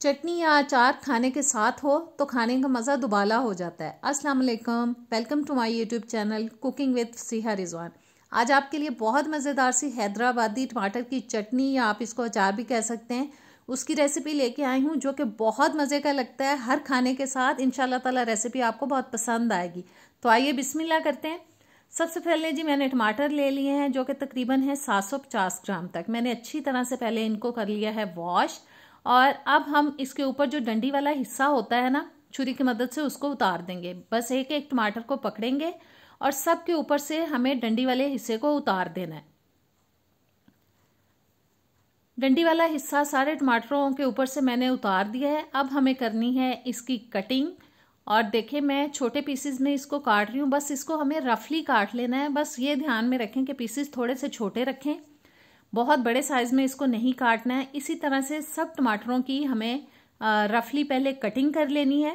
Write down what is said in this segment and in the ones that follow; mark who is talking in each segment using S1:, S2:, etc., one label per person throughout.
S1: चटनी या अचार खाने के साथ हो तो खाने का मज़ा दुबाला हो जाता है। अस्सलाम वालेकुम, welcome to my YouTube channel cooking with Siha Rizwan. आज आपके लिए बहुत मज़ेदार सी हैदराबादी टमाटर की चटनी या आप इसको अचार भी कह सकते हैं, उसकी रेसिपी लेके आई हूँ जो कि बहुत मज़े का लगता है। हर खाने के साथ इंशाल्लाह ताला रेसिपी आपको बहुत पसंद आएगी। तो आइए बिस्मिल्लाह करते हैं। सबसे पहले जी मैंने टमाटर ले लिए हैं जो कि तकरीबन है 750 ग्राम तक। मैंने अच्छी तरह से पहले इनको कर लिया है वॉश। और अब हम इसके ऊपर जो डंडी वाला हिस्सा होता है ना, छुरी की मदद से उसको उतार देंगे। बस एक एक टमाटर को पकड़ेंगे और सबके ऊपर से हमें डंडी वाले हिस्से को उतार देना है। डंडी वाला हिस्सा सारे टमाटरों के ऊपर से मैंने उतार दिया है। अब हमें करनी है इसकी कटिंग। और देखिए मैं छोटे पीसेस में इसको काट रही हूँ। बस इसको हमें रफली काट लेना है। बस ये ध्यान में रखें कि पीसेस थोड़े से छोटे रखें, बहुत बड़े साइज में इसको नहीं काटना है। इसी तरह से सब टमाटरों की हमें रफली पहले कटिंग कर लेनी है।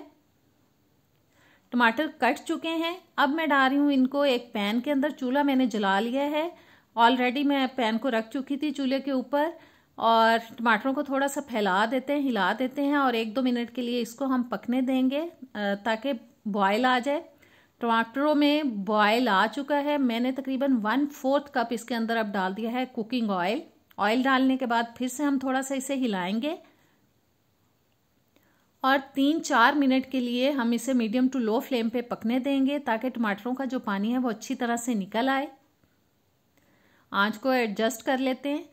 S1: टमाटर कट चुके हैं। अब मैं डाल रही हूँ इनको एक पैन के अंदर। चूल्हा मैंने जला लिया है ऑलरेडी। मैं पैन को रख चुकी थी चूल्हे के ऊपर और टमाटरों को थोड़ा सा फैला देते हैं, हिला देते हैं और 1-2 मिनट के लिए इसको हम पकने देंगे ताकि बॉयल आ जाए। टमाटरों में बॉयल आ चुका है। मैंने तकरीबन 1/4 कप इसके अंदर अब डाल दिया है कुकिंग ऑयल। ऑयल डालने के बाद फिर से हम थोड़ा सा इसे हिलाएंगे और 3-4 मिनट के लिए हम इसे मीडियम टू लो फ्लेम पे पकने देंगे ताकि टमाटरों का जो पानी है वो अच्छी तरह से निकल आए। आंच को एडजस्ट कर लेते हैं।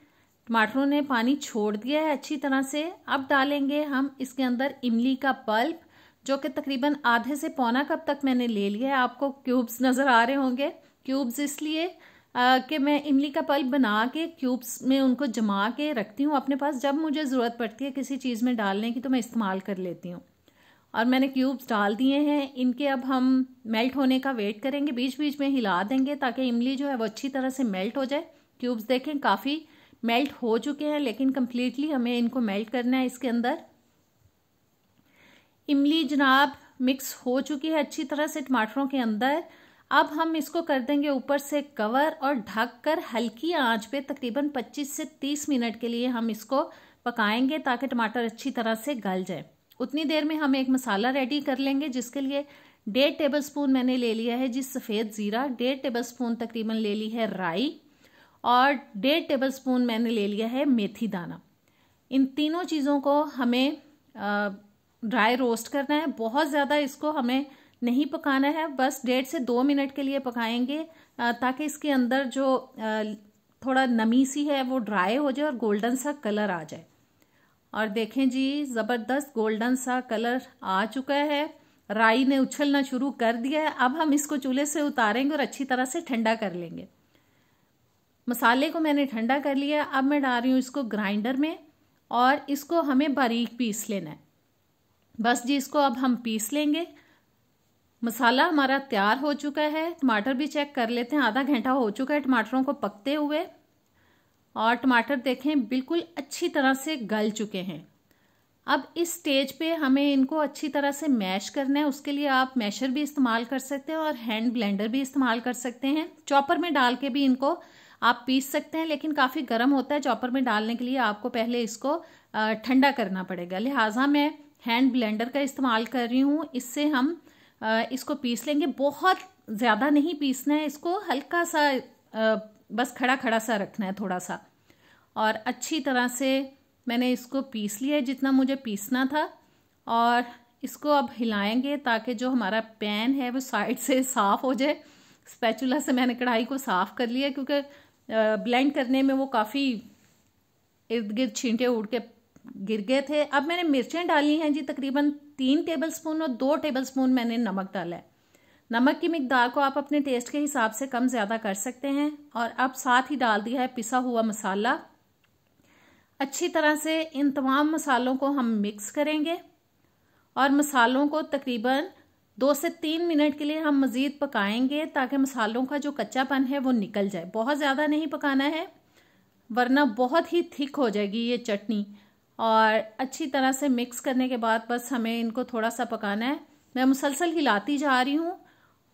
S1: टमाटरों ने पानी छोड़ दिया है अच्छी तरह से। अब डालेंगे हम इसके अंदर इमली का पल्प जो कि तकरीबन आधे से पौना कप तक मैंने ले लिया है। आपको क्यूब्स नज़र आ रहे होंगे। क्यूब्स इसलिए कि मैं इमली का पल्प बना के क्यूब्स में उनको जमा के रखती हूँ अपने पास। जब मुझे ज़रूरत पड़ती है किसी चीज़ में डालने की तो मैं इस्तेमाल कर लेती हूँ। और मैंने क्यूब्स डाल दिए हैं। इनके अब हम मेल्ट होने का वेट करेंगे, बीच बीच में हिला देंगे ताकि इमली जो है वो अच्छी तरह से मेल्ट हो जाए। क्यूब्स देखें काफ़ी मेल्ट हो चुके हैं, लेकिन कम्प्लीटली हमें इनको मेल्ट करना है। इसके अंदर इमली जनाब मिक्स हो चुकी है अच्छी तरह से टमाटरों के अंदर। अब हम इसको कर देंगे ऊपर से कवर और ढककर हल्की आंच पे तकरीबन 25 से 30 मिनट के लिए हम इसको पकाएंगे ताकि टमाटर अच्छी तरह से गल जाए। उतनी देर में हम एक मसाला रेडी कर लेंगे जिसके लिए 1.5 टेबलस्पून मैंने ले लिया है जी सफ़ेद ज़ीरा, 1.5 टेबलस्पून तकरीबन ले ली है राई और 1.5 टेबलस्पून मैंने ले लिया है मेथी दाना। इन तीनों चीज़ों को हमें ड्राई रोस्ट करना है। बहुत ज़्यादा इसको हमें नहीं पकाना है, बस 1.5 से 2 मिनट के लिए पकाएंगे ताकि इसके अंदर जो थोड़ा नमी सी है वो ड्राई हो जाए और गोल्डन सा कलर आ जाए। और देखें जी ज़बरदस्त गोल्डन सा कलर आ चुका है। राई ने उछलना शुरू कर दिया है। अब हम इसको चूल्हे से उतारेंगे और अच्छी तरह से ठंडा कर लेंगे। मसाले को मैंने ठंडा कर लिया। अब मैं डाल रही हूँ इसको ग्राइंडर में और इसको हमें बारीक पीस लेना है। बस जी इसको अब हम पीस लेंगे। मसाला हमारा तैयार हो चुका है। टमाटर भी चेक कर लेते हैं, आधा घंटा हो चुका है टमाटरों को पकते हुए और टमाटर देखें बिल्कुल अच्छी तरह से गल चुके हैं। अब इस स्टेज पे हमें इनको अच्छी तरह से मैश करना है। उसके लिए आप मैशर भी इस्तेमाल कर सकते हैं और हैंड ब्लेंडर भी इस्तेमाल कर सकते हैं। चॉपर में डाल के भी इनको आप पीस सकते हैं, लेकिन काफ़ी गर्म होता है। चॉपर में डालने के लिए आपको पहले इसको ठंडा करना पड़ेगा, लिहाजा मैं हैंड ब्लेंडर का इस्तेमाल कर रही हूँ। इससे हम इसको पीस लेंगे। बहुत ज़्यादा नहीं पीसना है इसको, हल्का सा बस खड़ा खड़ा सा रखना है थोड़ा सा। और अच्छी तरह से मैंने इसको पीस लिया है जितना मुझे पीसना था। और इसको अब हिलाएंगे ताकि जो हमारा पैन है वो साइड से साफ़ हो जाए। स्पैचुला से मैंने कढ़ाई को साफ़ कर लिया क्योंकि ब्लेंड करने में वो काफ़ी इर्द गिर्द छींटे उड़ के गिर गए थे। अब मैंने मिर्चें डाली हैं जी तकरीबन 3 टेबलस्पून और 2 टेबलस्पून मैंने नमक डाला है। नमक की मिकदार को आप अपने टेस्ट के हिसाब से कम ज़्यादा कर सकते हैं। और अब साथ ही डाल दिया है पिसा हुआ मसाला। अच्छी तरह से इन तमाम मसालों को हम मिक्स करेंगे और मसालों को तकरीबन 2 से 3 मिनट के लिए हम मज़ीद पकाएंगे ताकि मसालों का जो कच्चापन है वो निकल जाए। बहुत ज़्यादा नहीं पकाना है वरना बहुत ही थिक हो जाएगी ये चटनी। और अच्छी तरह से मिक्स करने के बाद बस हमें इनको थोड़ा सा पकाना है। मैं मुसलसल हिलाती जा रही हूँ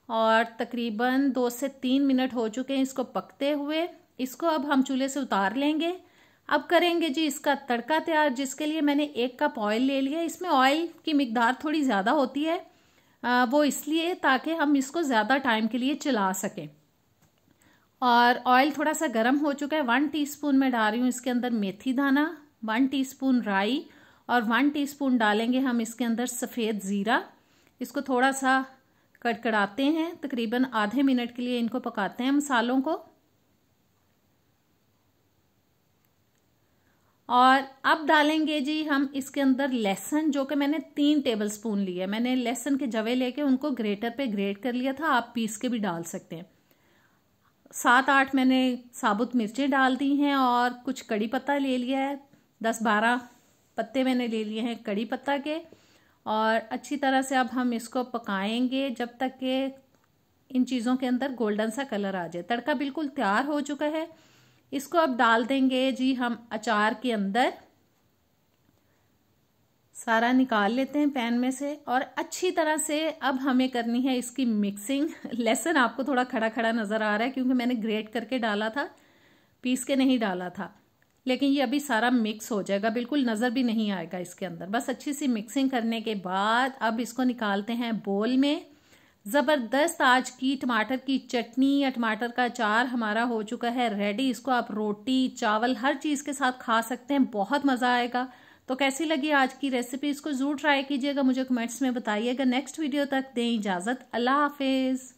S1: और तकरीबन 2 से 3 मिनट हो चुके हैं इसको पकते हुए। इसको अब हम चूल्हे से उतार लेंगे। अब करेंगे जी इसका तड़का तैयार, जिसके लिए मैंने 1 कप ऑयल ले लिया। इसमें ऑयल की मिकदार थोड़ी ज़्यादा होती है, वो इसलिए ताकि हम इसको ज़्यादा टाइम के लिए चला सकें। और ऑयल थोड़ा सा गर्म हो चुका है। 1 टीस्पून मैं डाल रही हूँ इसके अंदर मेथी दाना, 1 टीस्पून राई और 1 टीस्पून डालेंगे हम इसके अंदर सफ़ेद ज़ीरा। इसको थोड़ा सा कड़कड़ाते हैं, तकरीबन आधे मिनट के लिए इनको पकाते हैं मसालों को। और अब डालेंगे जी हम इसके अंदर लहसुन, जो कि मैंने 3 टेबलस्पून लिए। मैंने लहसुन के जवे लेके उनको ग्रेटर पे ग्रेट कर लिया था, आप पीस के भी डाल सकते हैं। 7-8 मैंने साबुत मिर्चें डाल दी हैं और कुछ कड़ी पत्ता ले लिया है, 10-12 पत्ते मैंने ले लिए हैं कड़ी पत्ता के। और अच्छी तरह से अब हम इसको पकाएंगे जब तक कि इन चीज़ों के अंदर गोल्डन सा कलर आ जाए। तड़का बिल्कुल तैयार हो चुका है। इसको अब डाल देंगे जी हम अचार के अंदर। सारा निकाल लेते हैं पैन में से और अच्छी तरह से अब हमें करनी है इसकी मिक्सिंग। लहसुन आपको थोड़ा खड़ा खड़ा नजर आ रहा है क्योंकि मैंने ग्रेट करके डाला था, पीस के नहीं डाला था। लेकिन ये अभी सारा मिक्स हो जाएगा, बिल्कुल नजर भी नहीं आएगा इसके अंदर। बस अच्छी सी मिक्सिंग करने के बाद अब इसको निकालते हैं बोल में। जबरदस्त आज की टमाटर की चटनी या टमाटर का अचार हमारा हो चुका है रेडी। इसको आप रोटी, चावल, हर चीज के साथ खा सकते हैं, बहुत मजा आएगा। तो कैसी लगी आज की रेसिपी, इसको जरूर ट्राई कीजिएगा, मुझे कमेंट्स में बताइएगा। नेक्स्ट वीडियो तक दें इजाजत, अल्लाह हाफिज।